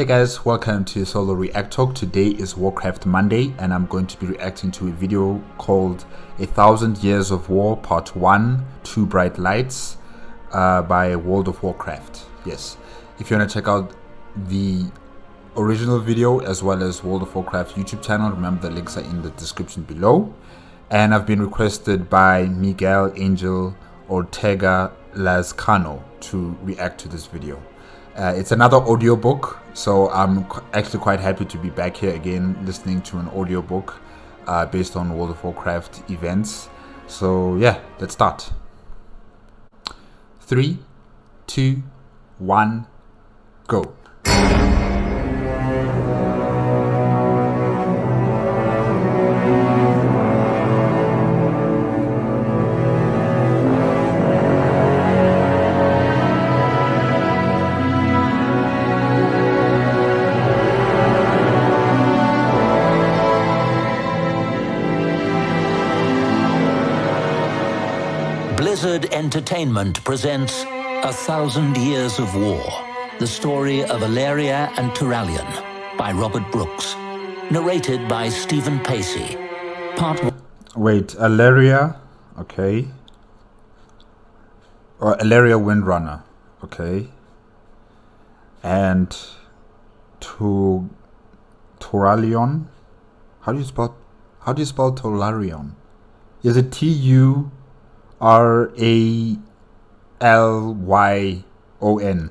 Hey guys, welcome to Solo ReacTalk. Today is Warcraft Monday and I'm going to be reacting to a video called 1,000 Years of War Part 1, Two Bright Lights by World of Warcraft. Yes, if you want to check out the original video as well as World of Warcraft YouTube channel, remember the links are in the description below. And I've been requested by Miguel Angel Ortega Lazcano to react to this video. It's another audiobook, so I'm actually quite happy to be back here again listening to an audiobook based on World of Warcraft events. So yeah, let's start. 3, 2, 1, go. Blizzard Entertainment presents 1,000 Years of War, the story of Arator and Turalyon by Robert Brooks, narrated by Stephen Pacey. Part 1. Wait, Arator, okay. Or Arator Windrunner, okay. And Turalyon. How do you spell Turalyon? Is it Turalyon,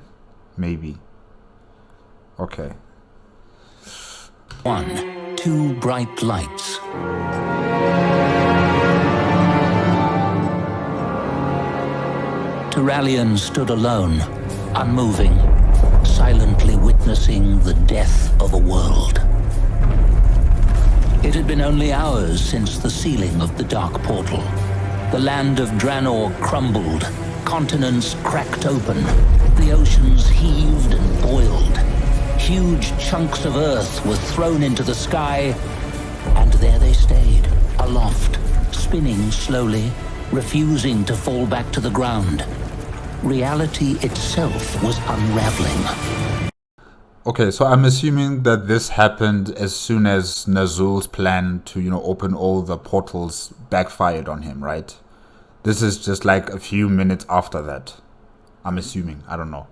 maybe? Okay. 1. Two Bright Lights. Turalyon stood alone, unmoving, silently witnessing the death of a world. It had been only hours since the sealing of the Dark Portal. The land of Draenor crumbled, continents cracked open, the oceans heaved and boiled. Huge chunks of earth were thrown into the sky, and there they stayed, aloft, spinning slowly, refusing to fall back to the ground. Reality itself was unraveling. Okay, so I'm assuming that this happened as soon as Nazul's plan to, open all the portals backfired on him, right? This is just like a few minutes after that. I'm assuming. I don't know.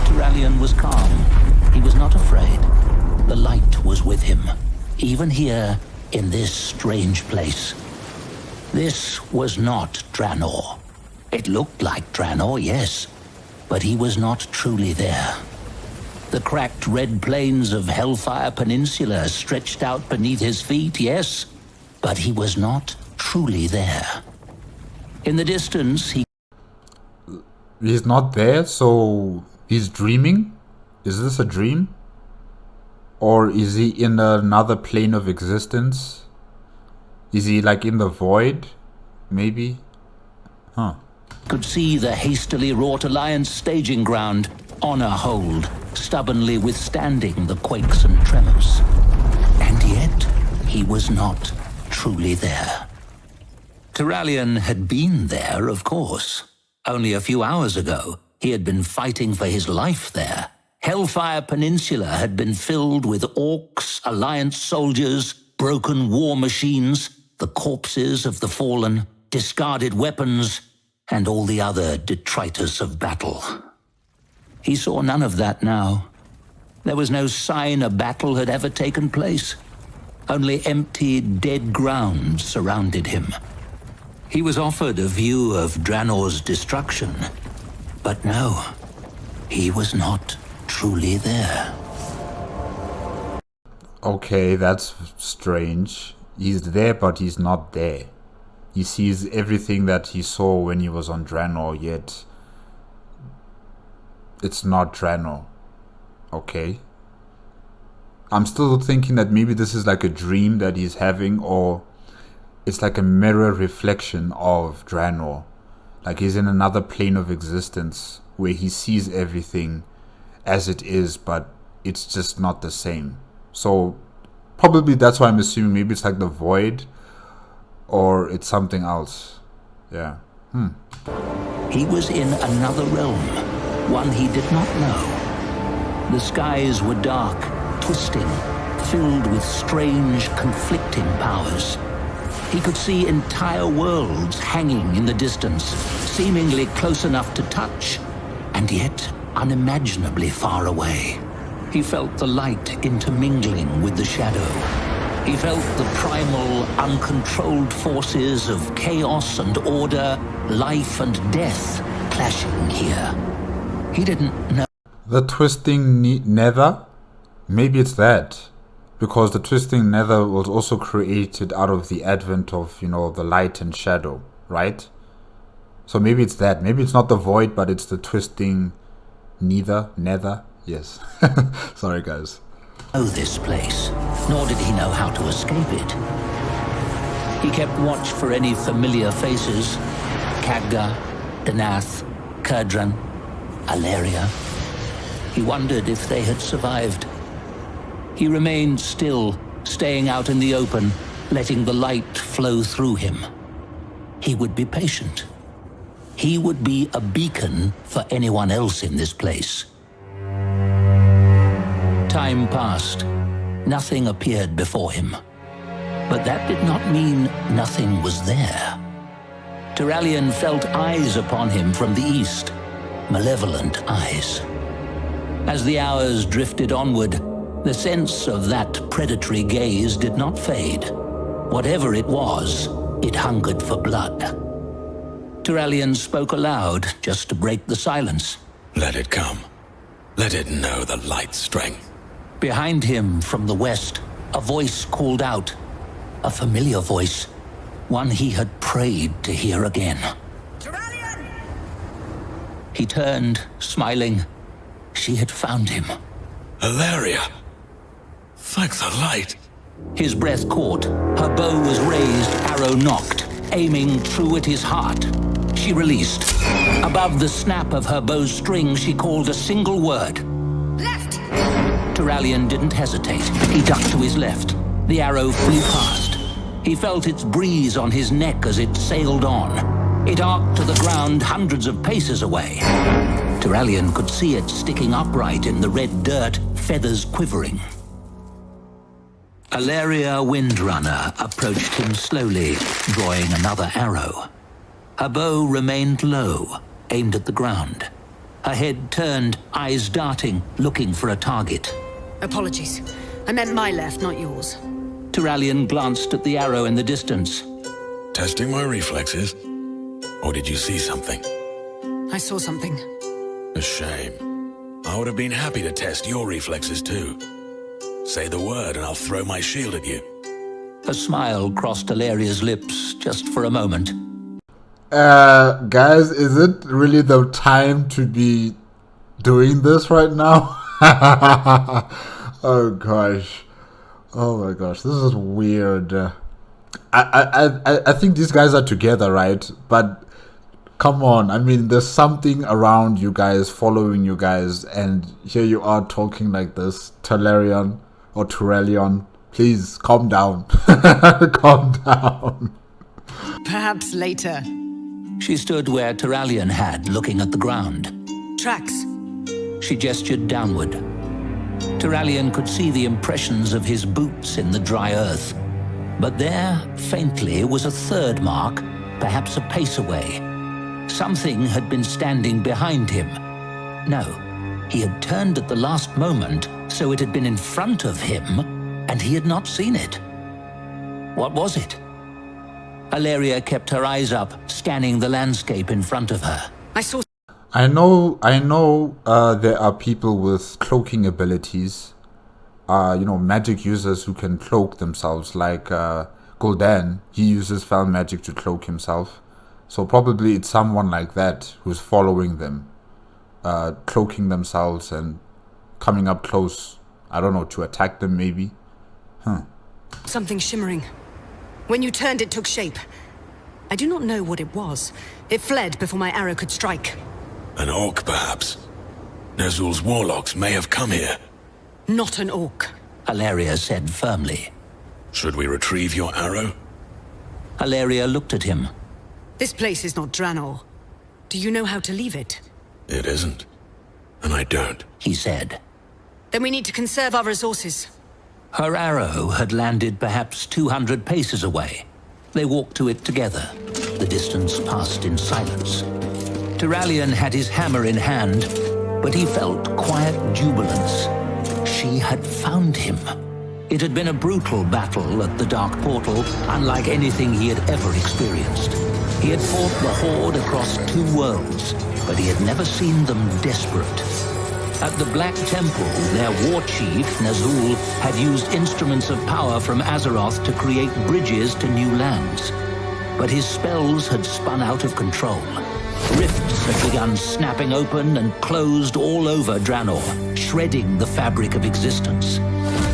Turalyon was calm. He was not afraid. The light was with him, even here in this strange place. This was not Draenor. It looked like Draenor, yes, but he was not truly there. The cracked red plains of Hellfire Peninsula stretched out beneath his feet, yes, but he was not truly there. In the distance, He's not there, so he's dreaming? Is this a dream? Or is he in another plane of existence? Is he like in the void? Maybe? Huh. could see the hastily wrought Alliance staging ground on a hold, stubbornly withstanding the quakes and tremors. And yet, he was not truly there. Turalyon had been there, of course. Only a few hours ago, he had been fighting for his life there. Hellfire Peninsula had been filled with orcs, Alliance soldiers, broken war machines, the corpses of the fallen, discarded weapons, and all the other detritus of battle. He saw none of that now. There was no sign a battle had ever taken place. Only empty, dead ground surrounded him. He was offered a view of Draenor's destruction, but no, he was not truly there. Okay, that's strange. He's there, but he's not there. He sees everything that he saw when he was on Draenor, yet it's not Draenor. Okay. I'm still thinking that maybe this is like a dream that he's having, or it's like a mirror reflection of Draenor. Like he's in another plane of existence where he sees everything as it is, but it's just not the same. So probably that's why I'm assuming maybe it's like the void, or it's something else. Yeah. He was in another realm, one he did not know. The skies were dark, twisting, filled with strange, conflicting powers. He could see entire worlds hanging in the distance, seemingly close enough to touch, and yet unimaginably far away. He felt the light intermingling with the shadow. He felt the primal, uncontrolled forces of chaos and order, life and death clashing here. He didn't know. The twisting nether? Maybe it's that. Because the twisting nether was also created out of the advent of, the light and shadow, right? So maybe it's that. Maybe it's not the void, but it's the twisting nether. Yes. Sorry, guys. Know this place, nor did he know how to escape it. He kept watch for any familiar faces. Khadgar, Danath, Kurdran, Alaria. He wondered if they had survived. He remained still, staying out in the open, letting the light flow through him. He would be patient. He would be a beacon for anyone else in this place. Time passed. Nothing appeared before him. But that did not mean nothing was there. Turalyon felt eyes upon him from the east, malevolent eyes. As the hours drifted onward, the sense of that predatory gaze did not fade. Whatever it was, it hungered for blood. Turalyon spoke aloud, just to break the silence. Let it come. Let it know the light's strength. Behind him, from the west, a voice called out. A familiar voice, one he had prayed to hear again. Turalyon! He turned, smiling. She had found him. Alaria! Thank the light. His breath caught. Her bow was raised, arrow knocked, aiming true at his heart. She released. Above the snap of her bow's string, she called a single word. Left! Turalyon didn't hesitate. He ducked to his left. The arrow flew past. He felt its breeze on his neck as it sailed on. It arced to the ground hundreds of paces away. Turalyon could see it sticking upright in the red dirt, feathers quivering. Alaria Windrunner approached him slowly, drawing another arrow. Her bow remained low, aimed at the ground. Her head turned, eyes darting, looking for a target. Apologies. I meant my left, not yours. Turalyon glanced at the arrow in the distance. Testing my reflexes? Or did you see something? I saw something. A shame. I would have been happy to test your reflexes too. Say the word and I'll throw my shield at you. A smile crossed Alaria's lips just for a moment. Guys, is it really the time to be doing this right now? Oh gosh. Oh my gosh, this is weird. I think these guys are together, right? But come on, I mean, there's something around you guys, following you guys, and here you are talking like this. Turalyon, please calm down. Calm down. Perhaps later. She stood where Turalyon had, looking at the ground. Tracks. She gestured downward. Turalyon could see the impressions of his boots in the dry earth. But there, faintly, was a third mark, perhaps a pace away. Something had been standing behind him. No, he had turned at the last moment, so it had been in front of him, and he had not seen it. What was it? Alaria kept her eyes up, scanning the landscape in front of her. I know there are people with cloaking abilities, magic users who can cloak themselves, like Gul'dan. He uses foul magic to cloak himself. So probably it's someone like that who's following them, cloaking themselves and coming up close, I don't know, to attack them maybe. Something shimmering. When you turned, it took shape. I do not know what it was. It fled before my arrow could strike. An orc, perhaps. Ner'zhul's warlocks may have come here. Not an orc. Alaria said firmly. Should we retrieve your arrow? Alaria looked at him. This place is not Draenor. Do you know how to leave it? It isn't. and I don't. he said. Then we need to conserve our resources. Her arrow had landed perhaps 200 paces away. They walked to it together. The distance passed in silence. Turalyon had his hammer in hand, but he felt quiet jubilance. She had found him. It had been a brutal battle at the Dark Portal, unlike anything he had ever experienced. He had fought the Horde across 2 worlds, but he had never seen them desperate. At the Black Temple, their war chief, Nazul, had used instruments of power from Azeroth to create bridges to new lands. But his spells had spun out of control. Rifts had begun snapping open and closed all over Draenor, shredding the fabric of existence.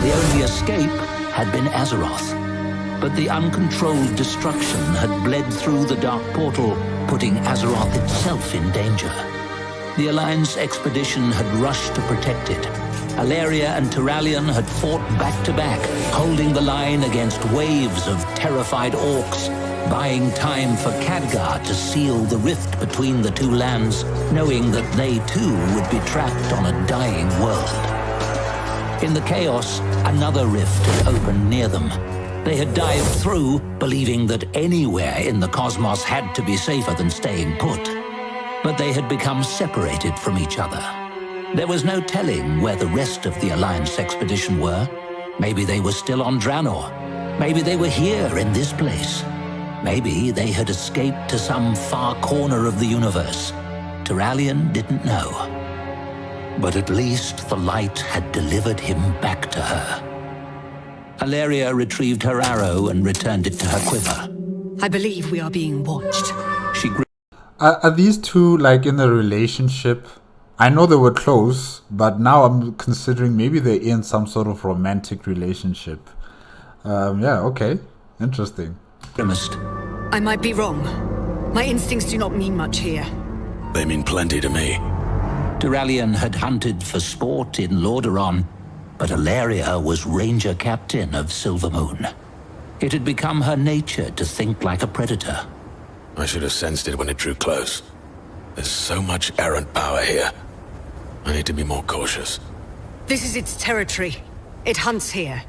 The only escape had been Azeroth. But the uncontrolled destruction had bled through the Dark Portal, putting Azeroth itself in danger. The Alliance expedition had rushed to protect it. Alleria and Turalyon had fought back-to-back, holding the line against waves of terrified orcs, buying time for Khadgar to seal the rift between the 2 lands, knowing that they too would be trapped on a dying world. In the chaos, another rift had opened near them. They had dived through, believing that anywhere in the cosmos had to be safer than staying put. But they had become separated from each other. There was no telling where the rest of the Alliance expedition were. Maybe they were still on Draenor. Maybe they were here in this place. Maybe they had escaped to some far corner of the universe. Turalyon didn't know. But at least the light had delivered him back to her. Alleria retrieved her arrow and returned it to her quiver. I believe we are being watched. She Are these two like in a relationship? I know they were close, but now I'm considering maybe they're in some sort of romantic relationship. Yeah, okay. Interesting. grimaced. I might be wrong. My instincts do not mean much here. They mean plenty to me. Turalyon had hunted for sport in Lordaeron, but Alleria was ranger captain of Silvermoon. It had become her nature to think like a predator. I should have sensed it when it drew close. There's so much errant power here. I need to be more cautious. This is its territory. It hunts here.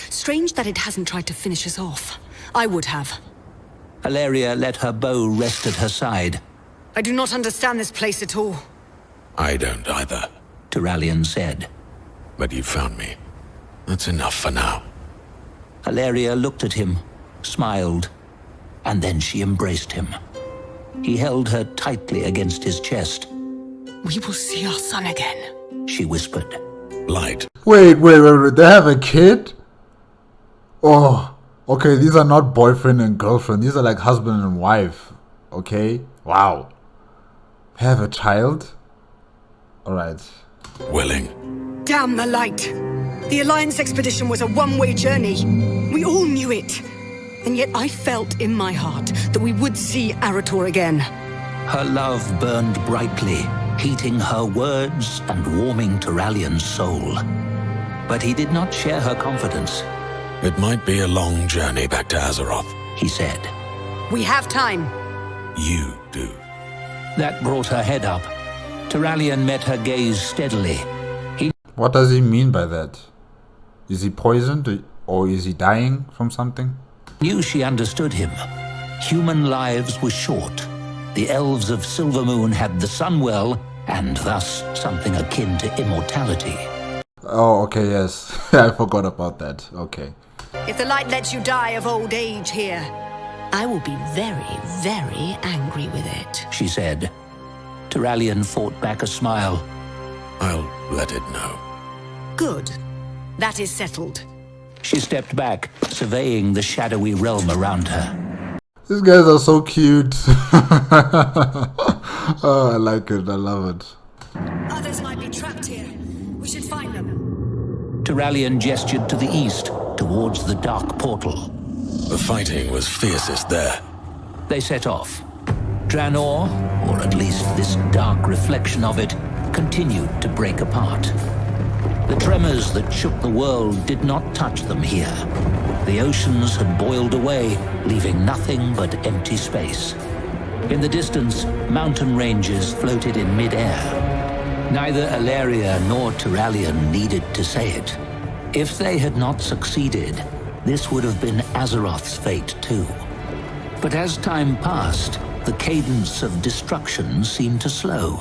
Strange that it hasn't tried to finish us off. I would have. Alleria let her bow rest at her side. I do not understand this place at all. I don't either. Turalyon said. But you found me. That's enough for now. Alleria looked at him, smiled, and then she embraced him. He held her tightly against his chest. We will see our son again, she whispered. Light. Wait. They have a kid? Oh, okay. These are not boyfriend and girlfriend. These are like husband and wife. Okay. Wow. Have a child? Alright. Willing. Damn the light! The Alliance expedition was a one-way journey. We all knew it. And yet I felt in my heart that we would see Arator again. Her love burned brightly, heating her words and warming Turalyon's soul. But he did not share her confidence. It might be a long journey back to Azeroth. He said. We have time. You do. That brought her head up. Turalyon met her gaze steadily. What does he mean by that? Is he poisoned or is he dying from something? Knew she understood him. Human lives were short. The elves of Silvermoon had the Sunwell, and thus something akin to immortality. Oh, okay, yes. I forgot about that. Okay. If the light lets you die of old age here, I will be very, very angry with it, she said. Turalyon fought back a smile. I'll let it know. Good. That is settled. She stepped back, surveying the shadowy realm around her. These guys are so cute. Oh, I like it. I love it. Others might be trapped here. We should find them. Turalyon gestured to the east, towards the Dark Portal. The fighting was fiercest there. They set off. Draenor, or at least this dark reflection of it, continued to break apart. The tremors that shook the world did not touch them here. The oceans had boiled away, leaving nothing but empty space. In the distance, mountain ranges floated in mid-air. Neither Alaria nor Turallion needed to say it. If they had not succeeded, this would have been Azeroth's fate too. But as time passed, the cadence of destruction seemed to slow.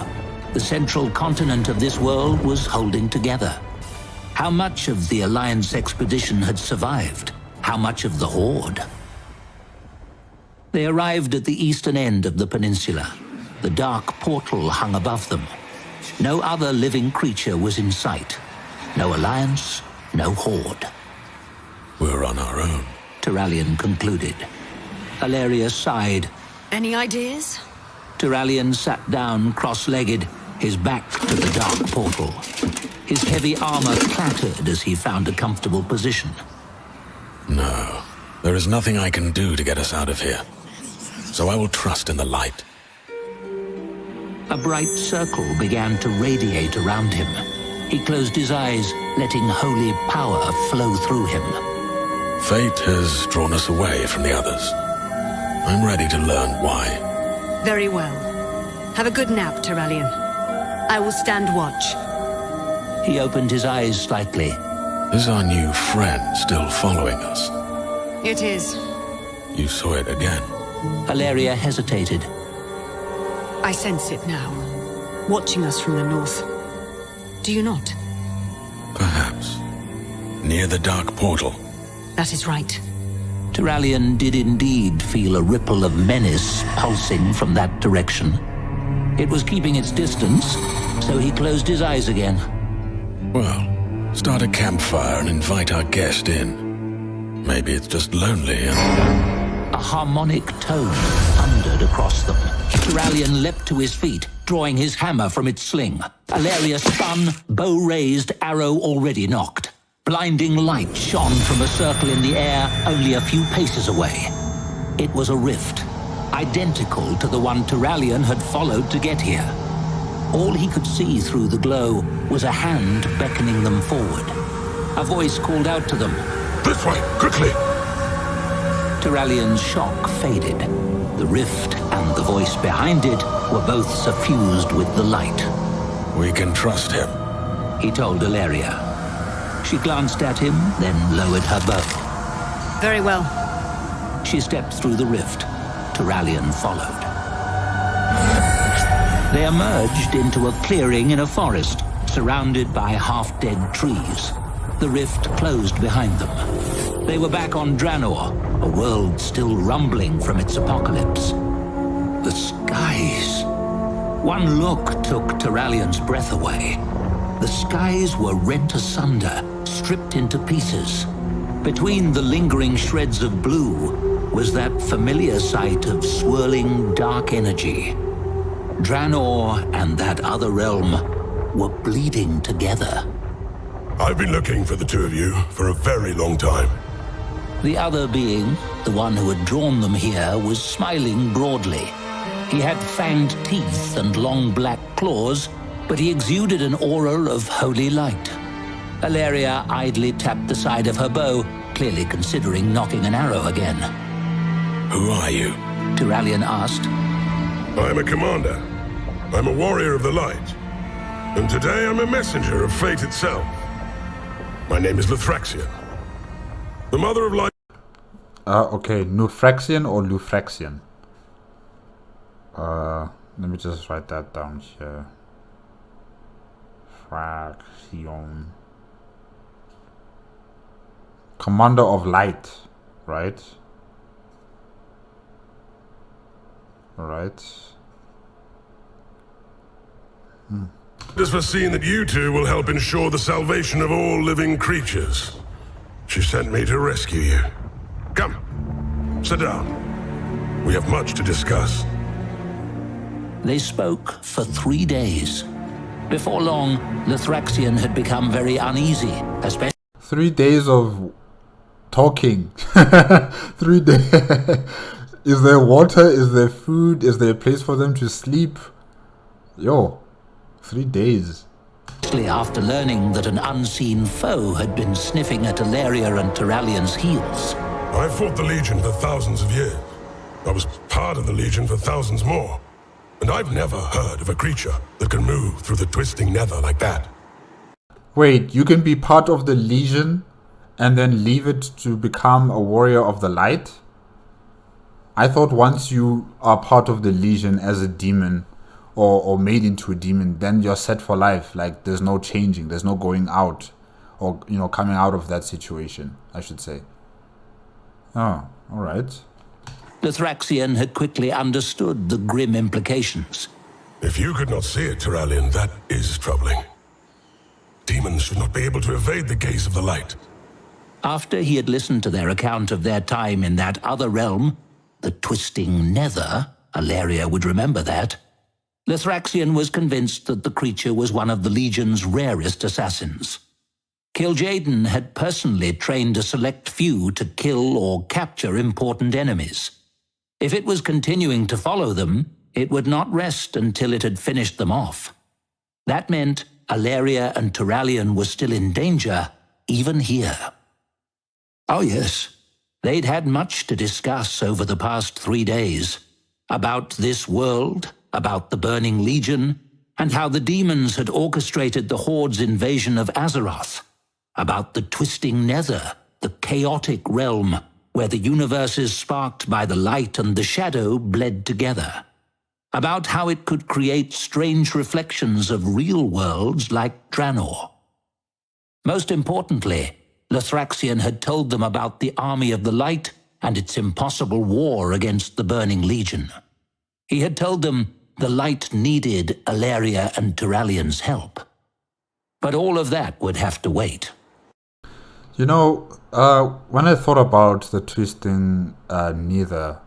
The central continent of this world was holding together. How much of the Alliance expedition had survived? How much of the Horde? They arrived at the eastern end of the peninsula. The dark portal hung above them. No other living creature was in sight. No Alliance, no Horde. We're on our own, Turallion concluded. Alaria sighed. Any ideas? Turallion sat down cross-legged, his back to the dark portal. His heavy armor clattered as he found a comfortable position. No, there is nothing I can do to get us out of here. So I will trust in the light. A bright circle began to radiate around him. He closed his eyes, letting holy power flow through him. Fate has drawn us away from the others. I'm ready to learn why. Very well. Have a good nap, Turallion. I will stand watch. He opened his eyes slightly. Is our new friend still following us? It is. You saw it again. Alaria hesitated. I sense it now, watching us from the north. Do you not? Perhaps. Near the dark portal. That is right. Turallion did indeed feel a ripple of menace pulsing from that direction. It was keeping its distance, so he closed his eyes again. Well, start a campfire and invite our guest in. Maybe it's just lonely and... A harmonic tone thundered across them. Turallion leapt to his feet, drawing his hammer from its sling. Alaria spun, bow raised, arrow already knocked. Blinding light shone from a circle in the air only a few paces away. It was a rift, identical to the one Turallion had followed to get here. All he could see through the glow was a hand beckoning them forward. A voice called out to them. This way, quickly! Turallion's shock faded. The rift and the voice behind it were both suffused with the light. We can trust him, he told Alaria. She glanced at him, then lowered her bow. Very well. She stepped through the rift. Turallion followed. They emerged into a clearing in a forest, surrounded by half-dead trees. The rift closed behind them. They were back on Draenor, a world still rumbling from its apocalypse. The skies. One look took Turallion's breath away. The skies were rent asunder, stripped into pieces. Between the lingering shreds of blue was that familiar sight of swirling dark energy. Draenor and that other realm were bleeding together. I've been looking for the two of you for a very long time. The other being, the one who had drawn them here, was smiling broadly. He had fanged teeth and long black claws, but he exuded an aura of holy light. Alaria idly tapped the side of her bow, clearly considering knocking an arrow again. Who are you? Turallion asked. I'm a commander. I'm a warrior of the light. And today I'm a messenger of fate itself. My name is Lithraxian. The mother of light. Okay, Nufraxian or Lufraxian? Let me just write that down here. Fraxion. Commander of Light, right? Alright. It is foreseen that you two will help ensure the salvation of all living creatures. She sent me to rescue you. Come, sit down. We have much to discuss. They spoke for 3 days. Before long, Lithraxian had become very uneasy, especially 3 days of talking. 3 days. Is there water? Is there food? Is there a place for them to sleep? Yo, 3 days. after learning that an unseen foe had been sniffing at Alaria and Turallion's heels. I fought the Legion for thousands of years. I was part of the Legion for thousands more. And I've never heard of a creature that can move through the twisting nether like that. Wait, you can be part of the Legion and then leave it to become a warrior of the light? I thought once you are part of the Legion as a demon or made into a demon, then you're set for life. Like, there's no changing, there's no going out or, you know, coming out of that situation, I should say. Oh, all right. The Thraxian had quickly understood the grim implications. If you could not see it, Tyrallion, that is troubling. Demons should not be able to evade the gaze of the light. After he had listened to their account of their time in that other realm, the twisting nether, Alaria would remember that, the Thraxian was convinced that the creature was one of the Legion's rarest assassins. Kil'jaeden had personally trained a select few to kill or capture important enemies. If it was continuing to follow them, it would not rest until it had finished them off. That meant Alaria and Tyrallion were still in danger, even here. Oh yes, they'd had much to discuss over the past 3 days. About this world, about the Burning Legion, and how the demons had orchestrated the Horde's invasion of Azeroth. About the twisting nether, the chaotic realm, where the universes sparked by the light and the shadow bled together. About how it could create strange reflections of real worlds like Draenor. Most importantly, the Thraxian had told them about the Army of the Light and its impossible war against the Burning Legion. He had told them the Light needed Alaria and Tyrallion's help. But all of that would have to wait. You know, when I thought about the twisting nether,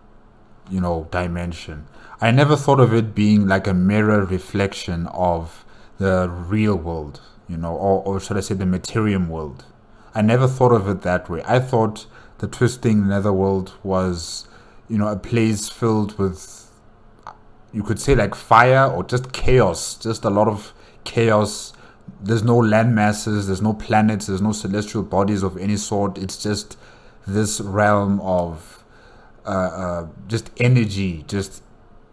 you know, dimension, I never thought of it being like a mirror reflection of the real world, you know, or should I say the Materium world. I never thought of it that way. I thought the twisting netherworld was, you know, a place filled with, you could say like fire or just chaos, just a lot of chaos. There's no land masses, there's no planets, there's no celestial bodies of any sort. It's just this realm of just energy, just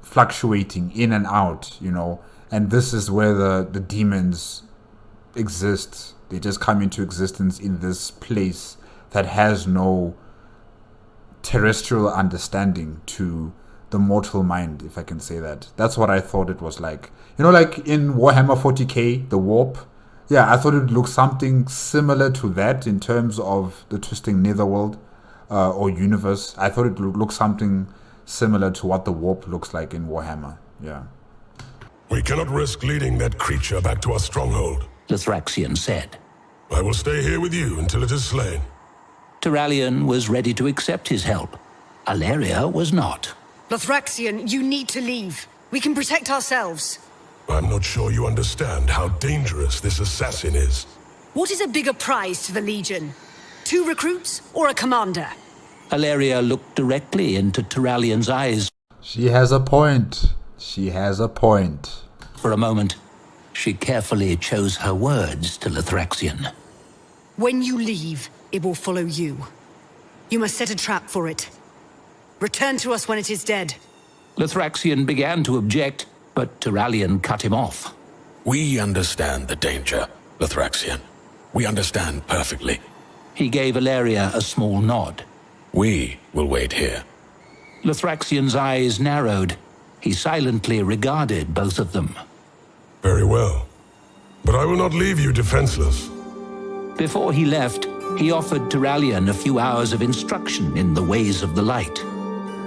fluctuating in and out, you know. And this is where the demons exist. They just come into existence in this place that has no terrestrial understanding to the mortal mind, if I can say that. That's what I thought it was like. You know, like in Warhammer 40k, the warp. Yeah, I thought it would look something similar to that in terms of the twisting netherworld or universe. I thought it would look something similar to what the warp looks like in Warhammer. Yeah. We cannot risk leading that creature back to our stronghold, The Thraxian said. I will stay here with you until it is slain. Tyrallion was ready to accept his help. Alaria was not. Lothraxian, you need to leave. We can protect ourselves. I'm not sure you understand how dangerous this assassin is. What is a bigger prize to the Legion? 2 recruits or a commander? Alaria looked directly into Tyrallion's eyes. She has a point. She has a point. For a moment, she carefully chose her words to the Thraxian. When you leave, it will follow you. You must set a trap for it. Return to us when it is dead. The Thraxian began to object, but Tyrallion cut him off. We understand the danger, Lothraxian. We understand perfectly. He gave Alaria a small nod. We will wait here. Lothraxian's eyes narrowed. He silently regarded both of them. Very well. But I will not leave you defenseless. Before he left, he offered Tyrallion a few hours of instruction in the ways of the light.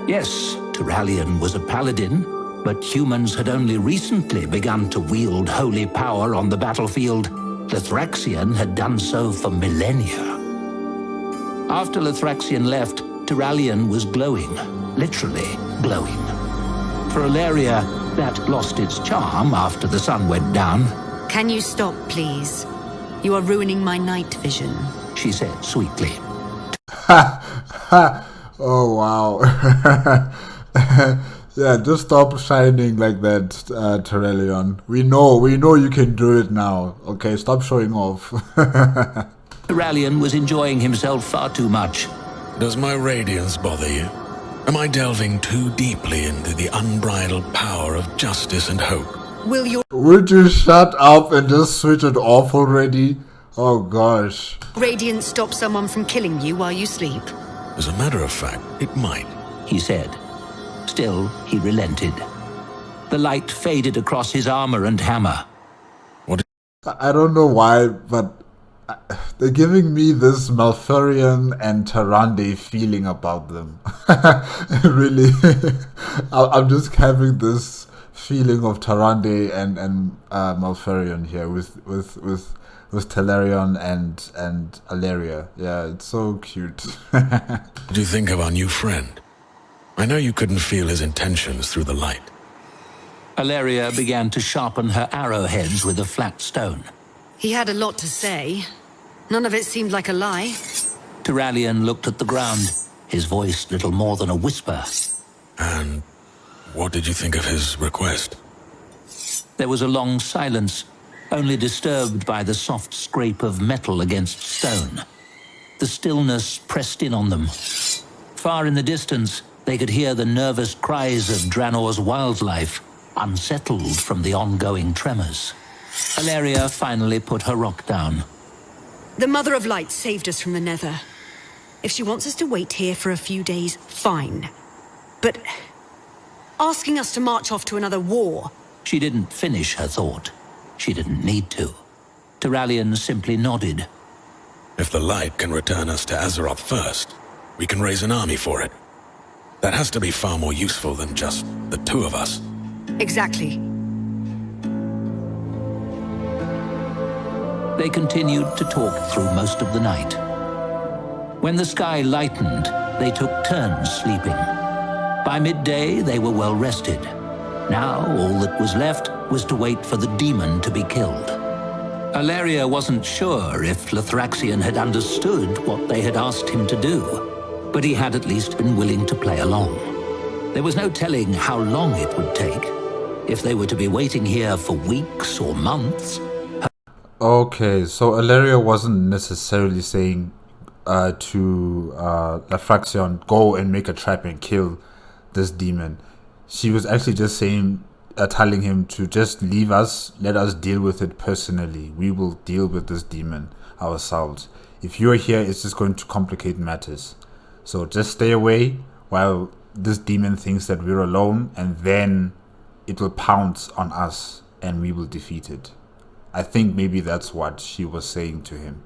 Yes, Tyrallion was a paladin, but humans had only recently begun to wield holy power on the battlefield. The Thraxian had done so for millennia. After the Thraxian left, Tyrallion was glowing, literally glowing. For Alaria, that lost its charm after the sun went down. Can you stop, please? You are ruining my night vision, she said sweetly. Oh, wow. Yeah, just stop shining like that, Tyrallion. We know you can do it now. Okay, stop showing off. Tyrallion was enjoying himself far too much. Does my radiance bother you? Am I delving too deeply into the unbridled power of justice and hope? Will your Would you shut up and just switch it off already? Oh gosh. radiance stop someone from killing you while you sleep? As a matter of fact, it might. he said. Still, he relented. The light faded across his armor and hammer. I don't know why, but they're giving me this Malfurion and Tyrande feeling about them. Really. I'm just having this feeling of Tyrande and Malfurion here with Telerion and Alleria. Yeah, it's so cute. What do you think of our new friend? I know you couldn't feel his intentions through the light. Alleria began to sharpen her arrowheads with a flat stone. He had a lot to say. None of it seemed like a lie. Tyralion looked at the ground, his voice little more than a whisper. And what did you think of his request? There was a long silence, only disturbed by the soft scrape of metal against stone. The stillness pressed in on them. Far in the distance, they could hear the nervous cries of Draenor's wildlife, unsettled from the ongoing tremors. Alleria finally put her rock down. The Mother of Light saved us from the Nether. If she wants us to wait here for a few days, fine. But asking us to march off to another war... She didn't finish her thought. She didn't need to. Tyralion simply nodded. If the light can return us to Azeroth first, we can raise an army for it. That has to be far more useful than just the two of us. Exactly. They continued to talk through most of the night. When the sky lightened, they took turns sleeping. By midday, they were well rested. Now, all that was left was to wait for the demon to be killed. Alleria wasn't sure if Lothraxion had understood what they had asked him to do, but he had at least been willing to play along. There was no telling how long it would take. If they were to be waiting here for weeks or months... Okay, so Alleria wasn't necessarily saying to Lothraxion, go and make a trap and kill this demon. She was actually just saying, telling him to just leave us, let us deal with it personally. We will deal with this demon ourselves. If you're here, it's just going to complicate matters. So just stay away while this demon thinks that we're alone, and then it will pounce on us and we will defeat it. I think maybe that's what she was saying to him.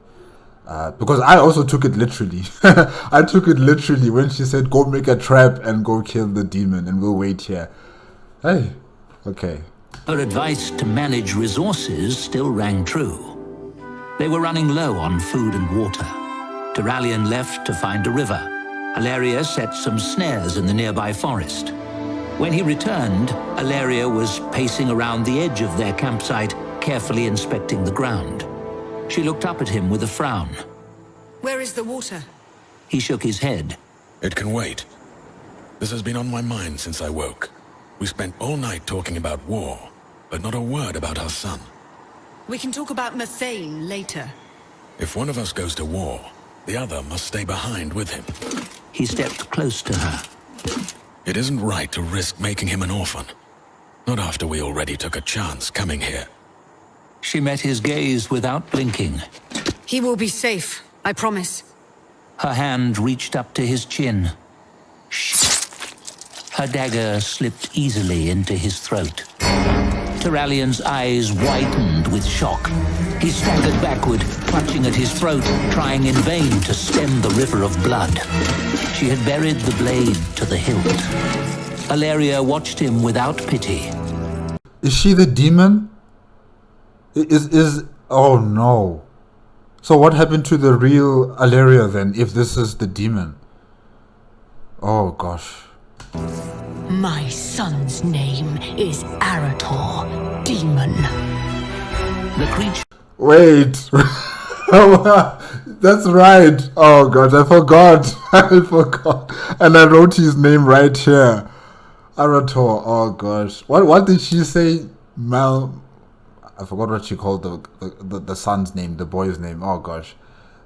Because I also took it literally. I took it literally when she said, go make a trap and go kill the demon and we'll wait here. Hey, okay. Her advice to manage resources still rang true. They were running low on food and water. Tyralion left to find a river. Alleria set some snares in the nearby forest. When he returned, Alleria was pacing around the edge of their campsite, carefully inspecting the ground. She looked up at him with a frown. Where is the water? He shook his head. It can wait. This has been on my mind since I woke. We spent all night talking about war, but not a word about our son. We can talk about methane later. If one of us goes to war, the other must stay behind with him. He stepped close to her. It isn't right to risk making him an orphan. Not after we already took a chance coming here. She met his gaze without blinking. He will be safe, I promise. Her hand reached up to his chin. Shh. Her dagger slipped easily into his throat. Tyralion's eyes widened with shock. He staggered backward, clutching at his throat, trying in vain to stem the river of blood. She had buried the blade to the hilt. Alleria watched him without pity. Is she the demon? Oh no. So what happened to the real Alleria then, if this is the demon? Oh gosh. My son's name is Arator, demon. The creature... Wait. That's right. Oh god, I forgot. I forgot. And I wrote his name right here. Arator. Oh gosh. What did she say? I forgot what she called the son's name, the boy's name. Oh gosh.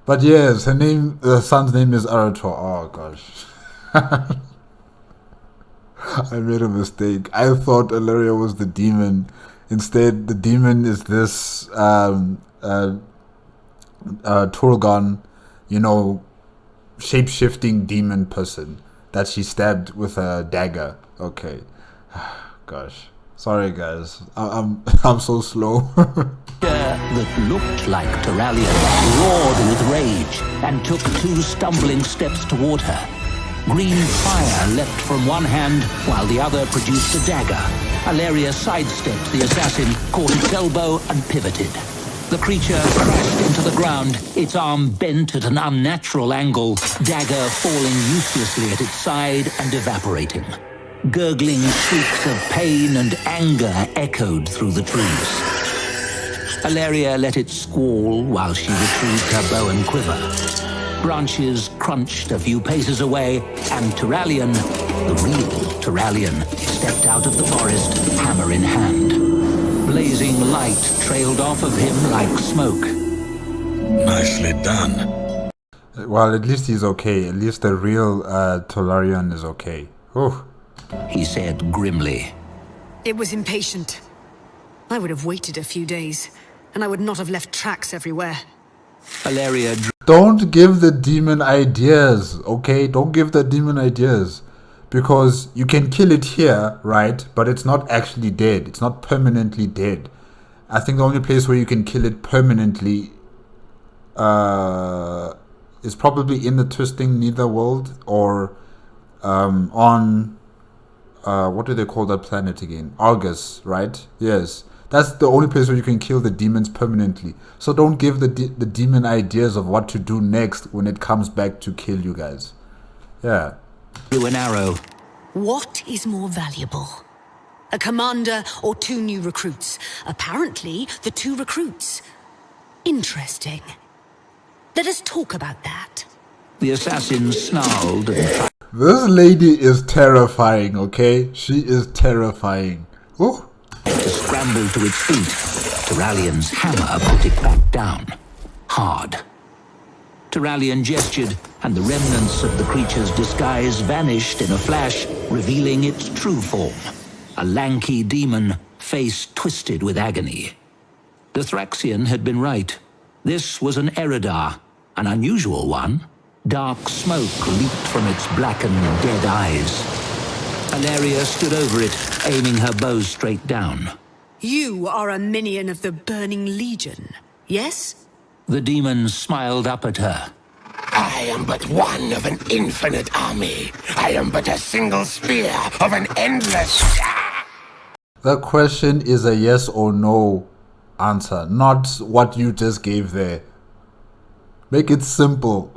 But yes, the son's name is Arator. Oh gosh. I made a mistake. I thought Alaria was the demon. Instead, the demon is this Turgon, you know, shape-shifting demon person that she stabbed with a dagger. Okay. Gosh. Sorry, guys. I'm so slow. That looked like Turalian roared with rage and took 2 stumbling steps toward her. Green fire leapt from one hand while the other produced a dagger. Alaria sidestepped the assassin, caught its elbow and pivoted. The creature crashed into the ground, its arm bent at an unnatural angle, dagger falling uselessly at its side and evaporating. Gurgling shrieks of pain and anger echoed through the trees. Alaria let it squall while she retrieved her bow and quiver. Branches crunched a few paces away, and Turalian, the real Turalian, stepped out of the forest, hammer in hand. Blazing light trailed off of him like smoke. Nicely done. Well, at least he's okay. At least the real Turalian is okay. Whew. He said grimly. It was impatient. I would have waited a few days, and I would not have left tracks everywhere. Alaria Don't give the demon ideas, okay? Don't give the demon ideas. Because you can kill it here, right? But it's not actually dead. It's not permanently dead. I think the only place where you can kill it permanently is probably in the Twisting Netherworld or on... what do they call that planet again? Argus, right? Yes. That's the only place where you can kill the demons permanently. So don't give the demon ideas of what to do next when it comes back to kill you guys. Yeah. drew an arrow. What is more valuable? A commander or 2 new recruits? Apparently, the 2 recruits. Interesting. Let us talk about that. The assassin snarled and tried This lady is terrifying, okay? She is terrifying. Ooh. to scramble to its feet. Turalian's hammer put it back down. Hard. Turalian gestured, and the remnants of the creature's disguise vanished in a flash, revealing its true form. A lanky demon, face twisted with agony. The Thraxian had been right. This was an Arator, an unusual one. Dark smoke leaped from its blackened, dead eyes. Alaria stood over it, aiming her bow straight down. You are a minion of the Burning Legion, yes? The demon smiled up at her. I am but one of an infinite army. I am but a single spear of an endless... The question is a yes or no answer, not what you just gave there. Make it simple.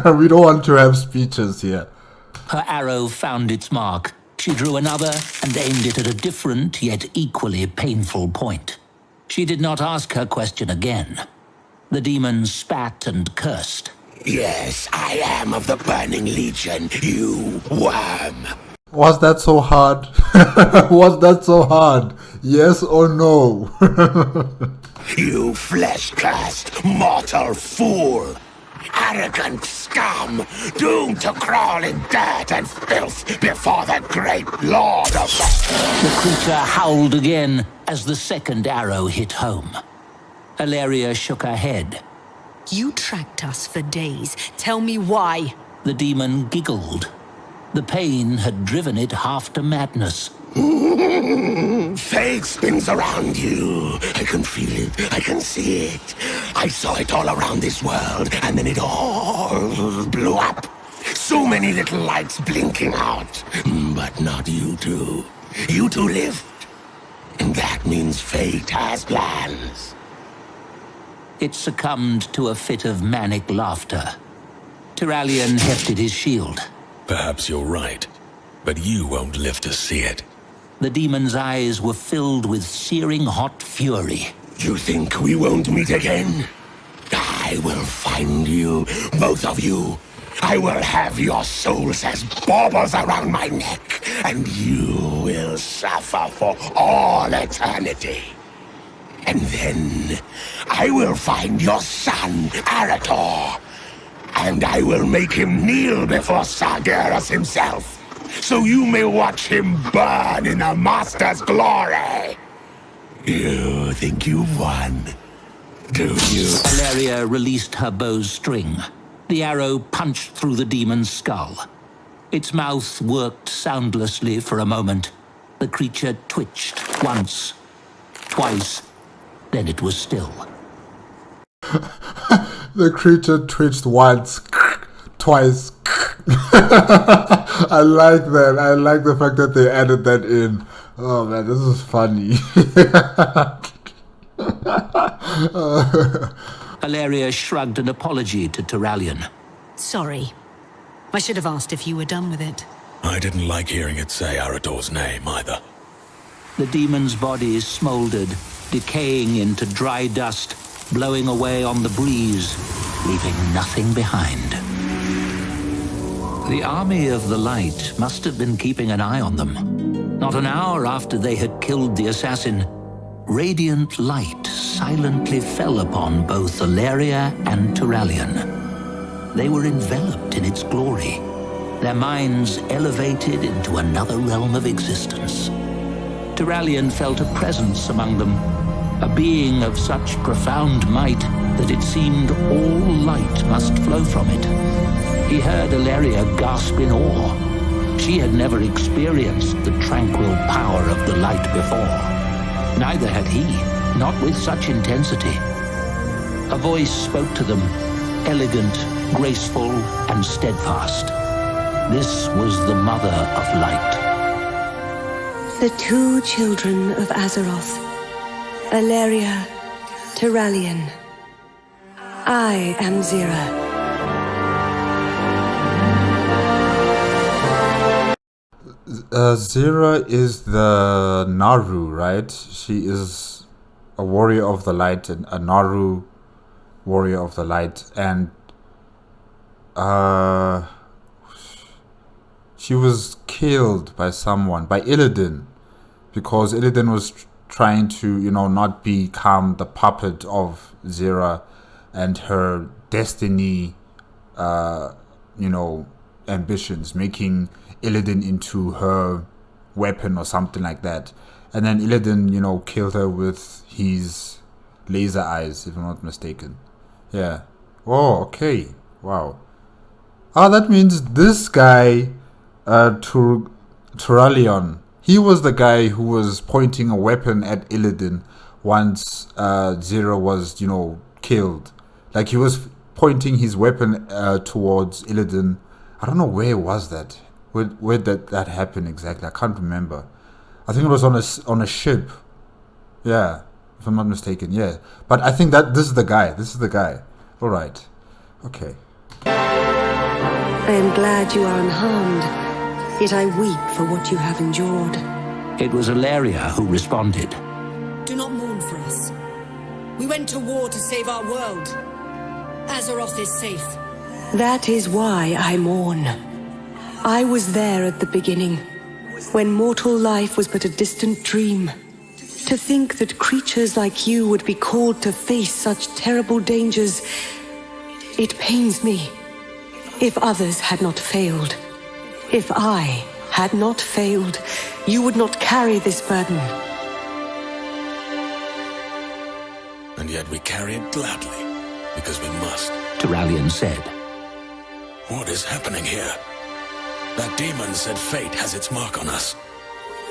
We don't want to have speeches here. Her arrow found its mark. She drew another and aimed it at a different yet equally painful point. She did not ask her question again. The demon spat and cursed. Yes, I am of the Burning Legion, you worm. Was that so hard? Was that so hard? Yes or no? You flesh-cursed mortal fool. Arrogant scum, doomed to crawl in dirt and filth before the great lord of The creature howled again as the second arrow hit home. Alaria shook her head. You tracked us for days. Tell me why. The demon giggled. The pain had driven it half to madness. Fate spins around you. I can feel it. I can see it. I saw it all around this world, and then it all blew up. So many little lights blinking out. But not you two. You two lived. And that means fate has plans. It succumbed to a fit of manic laughter. Turalian hefted his shield. Perhaps you're right, but you won't live to see it. The demon's eyes were filled with searing hot fury. You think we won't meet again? I will find you, both of you. I will have your souls as baubles around my neck, and you will suffer for all eternity. And then I will find your son, Arator, and I will make him kneel before Sargeras himself, so you may watch him burn in the Master's glory. You think you've won, do you? Valeria released her bow's string. The arrow punched through the demon's skull. Its mouth worked soundlessly for a moment. The creature twitched once, twice, then it was still. The creature twitched once, twice. I like that. I like the fact that they added that in. Oh man, this is funny. Valeria shrugged an apology to Turalyon. Sorry. I should have asked if you were done with it. I didn't like hearing it say Arator's name either. The demon's body smoldered, decaying into dry dust, blowing away on the breeze, leaving nothing behind. The army of the light must have been keeping an eye on them. Not an hour after they had killed the assassin, radiant light silently fell upon both Valeria and Turalyon. They were enveloped in its glory, their minds elevated into another realm of existence. Turalyon felt a presence among them, a being of such profound might that it seemed all light must flow from it. He heard Valeria gasp in awe. She had never experienced the tranquil power of the light before. Neither had he, not with such intensity. A voice spoke to them, elegant, graceful, and steadfast. This was the Mother of Light. The two children of Azeroth, Valeria, Turalyon. I am Zira. Zira is the Naru, right? She is a warrior of the light, and a Naru warrior of the light, and she was killed by someone, by Illidan, because Illidan was trying to, not become the puppet of Zira and her destiny, ambitions, making Illidan into her weapon or something like that. And then Illidan, killed her with his laser eyes, if I'm not mistaken. Yeah. Oh, okay. Wow. Ah, that means this guy, Turalyon, he was the guy who was pointing a weapon at Illidan once Zira was, killed. Like, he was pointing his weapon towards Illidan. I don't know where was that. Where did that happen exactly? I can't remember. I think it was on a ship. Yeah, if I'm not mistaken. Yeah, but I think that this is the guy. All right. Okay. I am glad you are unharmed, yet I weep for what you have endured. It was Valeria who responded. Do not mourn for us. We went to war to save our world. Azeroth is safe. That is why I mourn. I was there at the beginning, when mortal life was but a distant dream. To think that creatures like you would be called to face such terrible dangers, it pains me. If others had not failed, if I had not failed, you would not carry this burden. And yet we carry it gladly, because we must. Turalyon said. What is happening here? That demon said fate has its mark on us.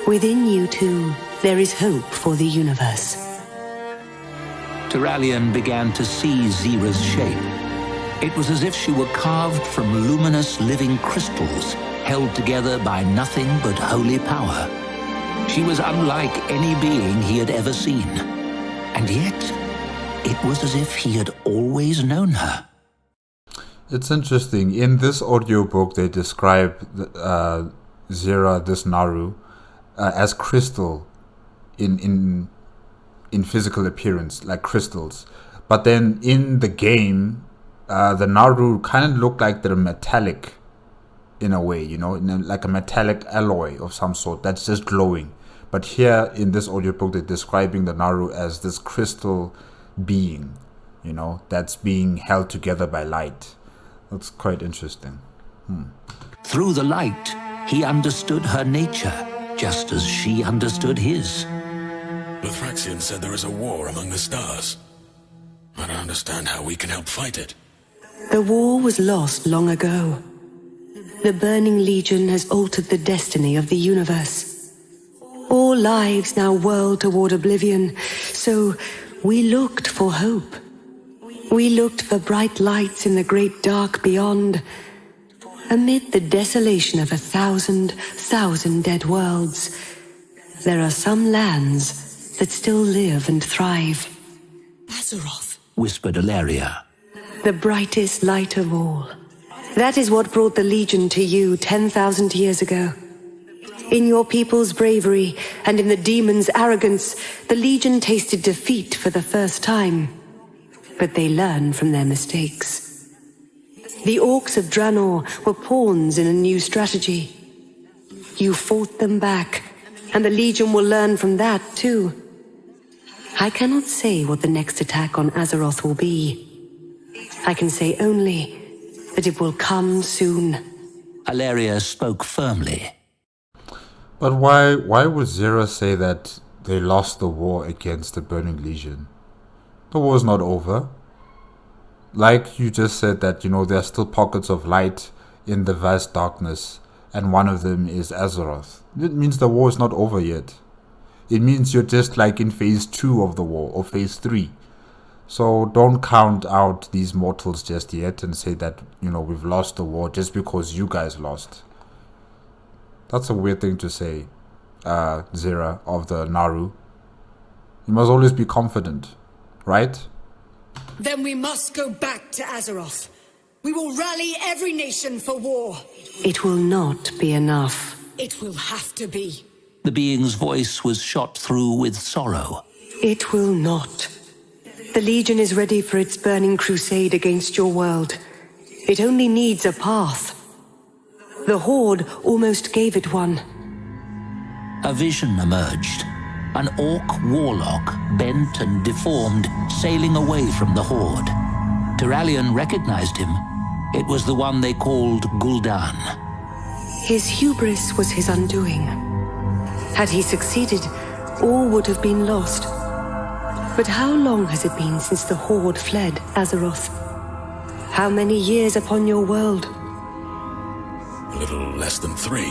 Within you two, there is hope for the universe. Turalyon began to see Zira's shape. It was as if she were carved from luminous living crystals, held together by nothing but holy power. She was unlike any being he had ever seen. And yet, it was as if he had always known her. It's interesting. In this audiobook, they describe Zira, this Naru, as crystal in physical appearance, like crystals. But then in the game, the Naru kind of look like they're metallic in a way, like a metallic alloy of some sort that's just glowing. But here in this audiobook, they're describing the Naru as this crystal being, that's being held together by light. That's quite interesting. Through the light, He understood her nature, just as she understood his. Lothraxion said there is a war among the stars. I don't understand how we can help fight it. The war was lost long ago. The Burning Legion has altered the destiny of the universe. All lives now whirl toward oblivion, so we looked for hope. We looked for bright lights in the great dark beyond. Amid the desolation of 1,000 dead worlds, there are some lands that still live and thrive. Azeroth, Whispered Alaria. The brightest light of all. That is what brought the Legion to you 10,000 years ago. In your people's bravery and in the demon's arrogance, the Legion tasted defeat for the first time. But they learned from their mistakes. The Orcs of Draenor were pawns in a new strategy. You fought them back, and the Legion will learn from that too. I cannot say what the next attack on Azeroth will be. I can say only that it will come soon. Alaria spoke firmly. But why would Zera say that they lost the war against the Burning Legion? The war's not over. Like you just said that, there are still pockets of light in the vast darkness, and one of them is Azeroth. It means the war is not over yet. It means you're just like in phase 2 of the war, or phase 3. So don't count out these mortals just yet and say that, we've lost the war just because you guys lost. That's a weird thing to say, Zera of the Naru. You must always be confident, right? then we must go back to Azeroth. We will rally every nation for war. It will not be enough. It will have to be. The being's voice was shot through with sorrow. It will not. The Legion is ready for its burning crusade against your world. It only needs a path. The Horde almost gave it one. A vision emerged. An orc warlock, bent and deformed, sailing away from the Horde. Turalyon recognized him. It was the one they called Gul'dan. His hubris was his undoing. Had he succeeded, all would have been lost. But how long has it been since the Horde fled Azeroth? How many years upon your world? A little less than 3.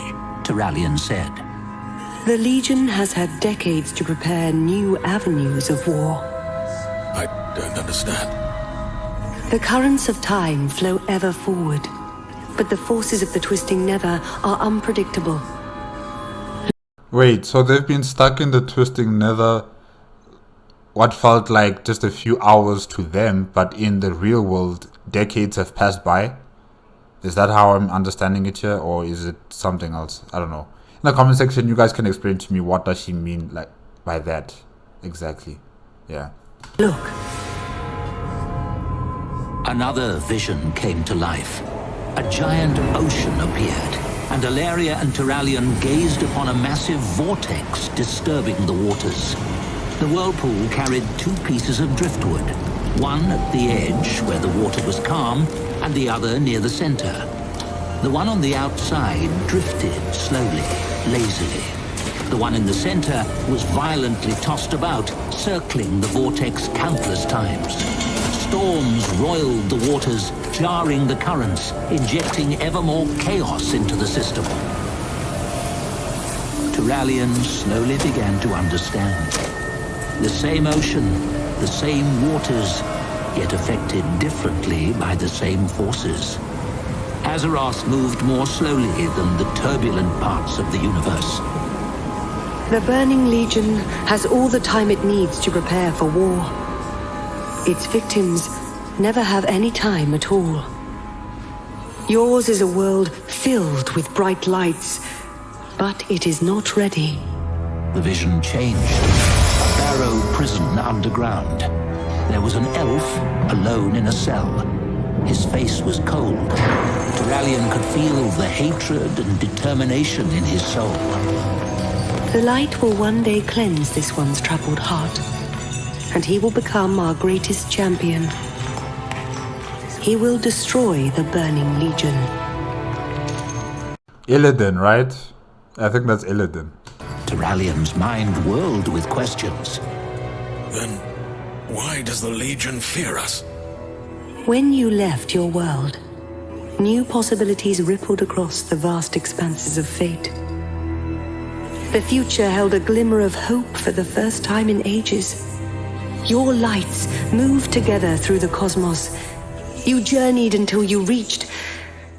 Turalyon said. The Legion has had decades to prepare new avenues of war. I don't understand. The currents of time flow ever forward, but the forces of the Twisting Nether are unpredictable. Wait, so they've been stuck in the Twisting Nether what felt like just a few hours to them, but in the real world, decades have passed by? Is that how I'm understanding it here, or is it something else? I don't know. In the comment section, you guys can explain to me what does she mean like by that exactly. Yeah. Look. Another vision came to life. A giant ocean appeared, and Alaria and Turalyon gazed upon a massive vortex disturbing the waters. The whirlpool carried 2 pieces of driftwood, one at the edge where the water was calm, and the other near the center. The one on the outside drifted slowly, lazily. The one in the center was violently tossed about, circling the vortex countless times. Storms roiled the waters, jarring the currents, injecting ever more chaos into the system. Turalyon slowly began to understand. The same ocean, the same waters, yet affected differently by the same forces. Azeroth moved more slowly than the turbulent parts of the universe. The Burning Legion has all the time it needs to prepare for war. Its victims never have any time at all. Yours is a world filled with bright lights, but it is not ready. The vision changed. A barrow prison underground. There was an elf alone in a cell. His face was cold. Turalyon could feel the hatred and determination in his soul. The light will one day cleanse this one's troubled heart, and he will become our greatest champion. He will destroy the Burning Legion. Illidan, right? I think that's Illidan. Turalian's mind whirled with questions. Then why does the Legion fear us? When you left your world, new possibilities rippled across the vast expanses of fate. The future held a glimmer of hope for the first time in ages. Your lights moved together through the cosmos. You journeyed until you reached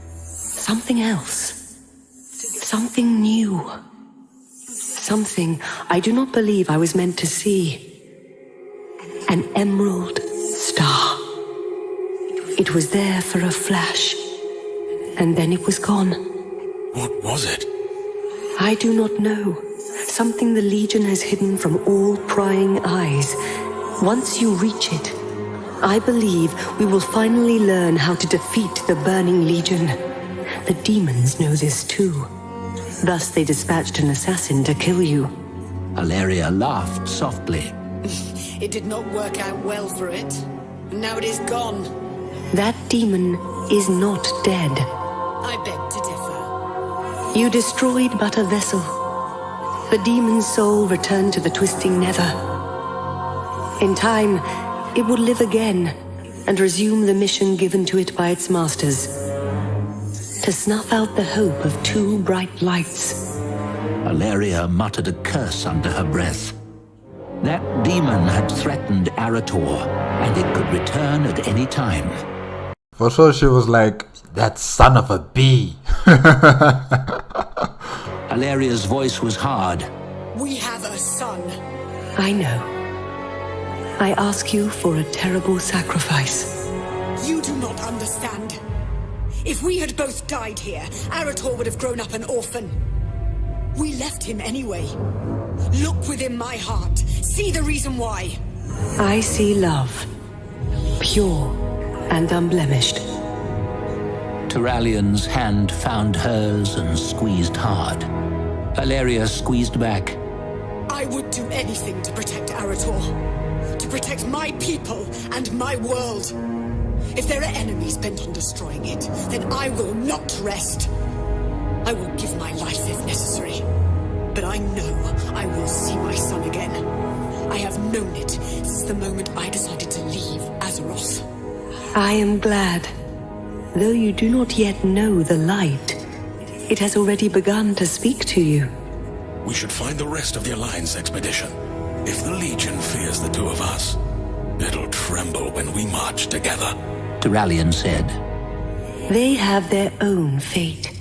something else. Something new. Something I do not believe I was meant to see. An emerald star. It was there for a flash, and then it was gone. What was it? I do not know. Something the Legion has hidden from all prying eyes. Once you reach it, I believe we will finally learn how to defeat the Burning Legion. The demons know this too. Thus they dispatched an assassin to kill you. Alaria laughed softly. It did not work out well for it. Now it is gone. That demon is not dead. I beg to differ. You destroyed but a vessel. The demon's soul returned to the twisting nether. In time, it would live again and resume the mission given to it by its masters. To snuff out the hope of two bright lights. Alaria muttered a curse under her breath. That demon had threatened Arator, and it could return at any time. For sure she was like, that son of a bee. Alaria's voice was hard. We have a son. I know. I ask you for a terrible sacrifice. You do not understand. If we had both died here, Arator would have grown up an orphan. We left him anyway. Look within my heart. See the reason why. I see love. Pure and unblemished. Turalian's hand found hers and squeezed hard. Alaria squeezed back. I would do anything to protect Arator. To protect my people and my world. If there are enemies bent on destroying it, then I will not rest. I will give my life if necessary. But I know I will see my son again. I have known it since the moment I decided to leave Azeroth. I am glad. Though you do not yet know the light, it has already begun to speak to you. We should find the rest of the Alliance expedition. If the Legion fears the two of us, it'll tremble when we march together. Turalian said. They have their own fate.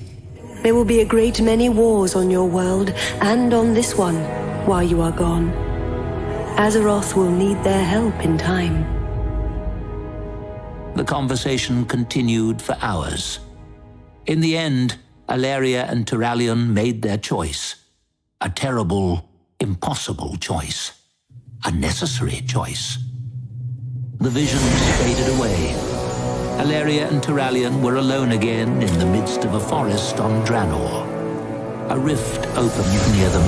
There will be a great many wars on your world, and on this one, while you are gone. Azeroth will need their help in time. The conversation continued for hours. In the end, Alaria and Turalian made their choice. A terrible, impossible choice. A necessary choice. The visions faded away. Alaria and Turalian were alone again in the midst of a forest on Draenor. A rift opened near them.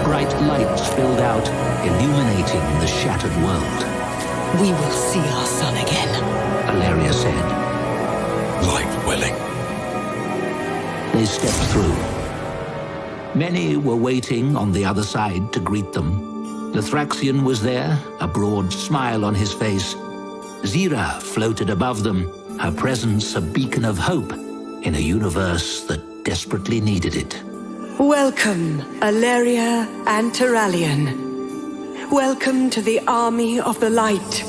Bright lights spilled out, illuminating the shattered world. We will see our son again, Alaria said. Light willing. They stepped through. Many were waiting on the other side to greet them. The Thraxian was there, a broad smile on his face. Zira floated above them, her presence a beacon of hope in a universe that desperately needed it. Welcome, Alaria and Turalian. Welcome to the Army of the Light.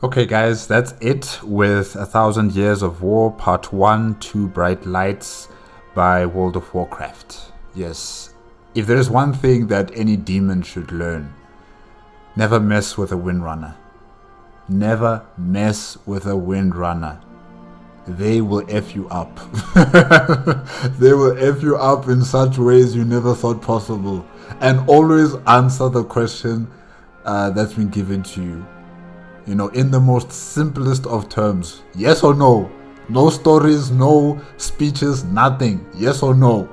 Okay guys, that's it with 1,000 Years of War Part 1, Two Bright Lights by World of Warcraft. Yes, if there is one thing that any demon should learn, never mess with a windrunner. Never mess with a windrunner. They will F you up. They will F you up in such ways you never thought possible. And always answer the question that's been given to you. You know, in the most simplest of terms. Yes or no? No stories, no speeches, nothing. Yes or no?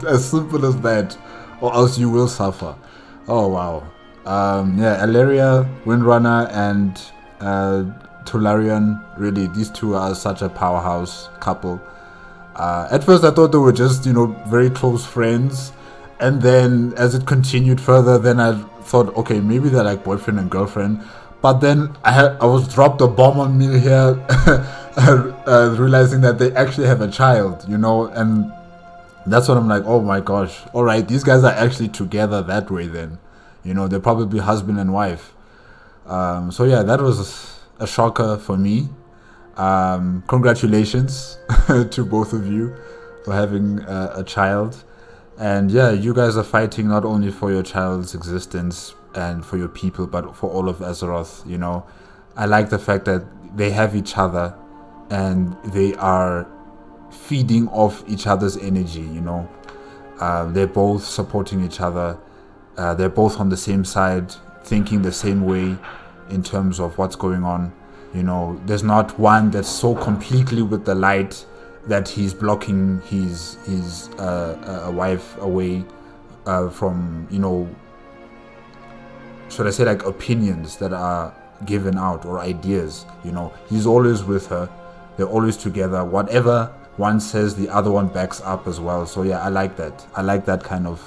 As simple as that. Or else you will suffer. Oh, wow. Yeah, Alaria, Windrunner, and Tolarian, really, these two are such a powerhouse couple. At first I thought they were just, you know, very close friends, and then as it continued further, then I thought, okay, maybe they're like boyfriend and girlfriend. But then I was dropped a bomb on me here, realizing that they actually have a child, you know, and that's what I'm like, oh my gosh, all right, these guys are actually together that way then, you know, they're probably husband and wife. So yeah, that was a shocker for me. Congratulations to both of you for having a child. And yeah, you guys are fighting not only for your child's existence and for your people, but for all of Azeroth, you know. I like the fact that they have each other and they are feeding off each other's energy, you know. They're both supporting each other. They're both on the same side, thinking the same way in terms of what's going on. You know, there's not one that's so completely with the light that he's blocking his wife away from, you know, should I say, like, opinions that are given out or ideas. You know, he's always with her. They're always together. Whatever one says, the other one backs up as well. So yeah, I like that. I like that kind of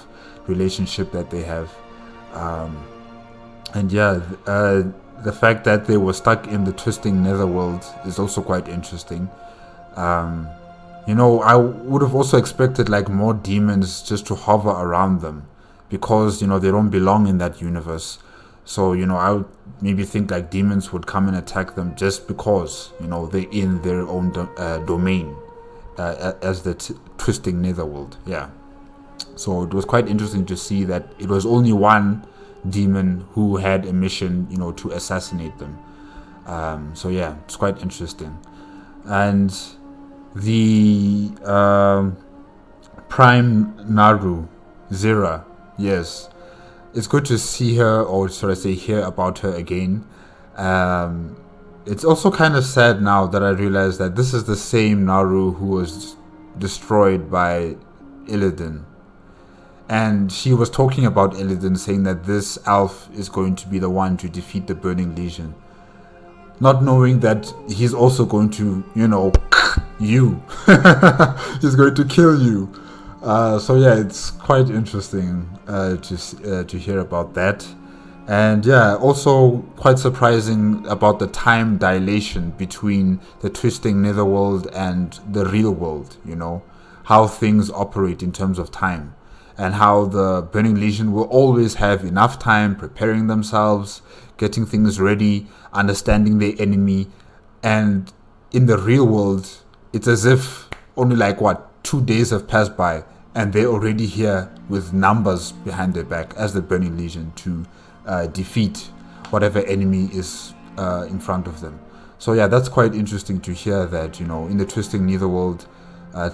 relationship that they have. And yeah, the fact that they were stuck in the twisting netherworld is also quite interesting. You know, I would have also expected like more demons just to hover around them, because, you know, they don't belong in that universe. So, you know, I would maybe think like demons would come and attack them just because, you know, they're in their own domain as the twisting netherworld. Yeah. So it was quite interesting to see that it was only one demon who had a mission, you know, to assassinate them. So yeah, it's quite interesting. And the Prime Naru, Zira, yes, it's good to see her, or should I say hear about her again. It's also kind of sad now that I realize that this is the same Naru who was destroyed by Illidan. And she was talking about Illidan, saying that this elf is going to be the one to defeat the Burning Legion. Not knowing that he's also going to, you know, you. He's going to kill you. So yeah, it's quite interesting to hear about that. And yeah, also quite surprising about the time dilation between the twisting netherworld and the real world, you know, how things operate in terms of time, and how the Burning Legion will always have enough time preparing themselves, getting things ready, understanding their enemy. And in the real world, it's as if only like 2 days have passed by and they're already here with numbers behind their back as the Burning Legion to defeat whatever enemy is in front of them. So yeah, that's quite interesting to hear that, you know, in the twisting netherworld,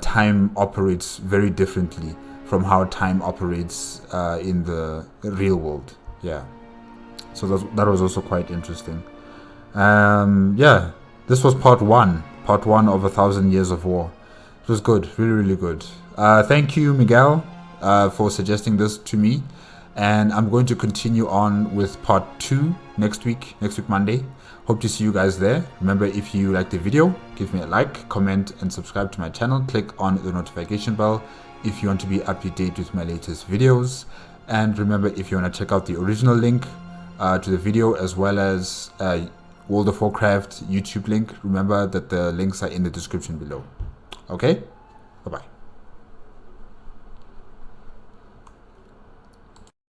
time operates very differently from how time operates in the real world. Yeah, so that was also quite interesting. Yeah, this was part one of 1,000 Years of War. It was good, really, really good. Thank you, Miguel, for suggesting this to me, and I'm going to continue on with part 2 next week Monday. Hope to see you guys there. Remember, if you like the video, give me a like, comment, and subscribe to my channel. Click on the notification bell if you want to be up to date with my latest videos. And remember, if you want to check out the original link to the video, as well as World of Warcraft YouTube link, remember that the links are in the description below. Okay, bye bye.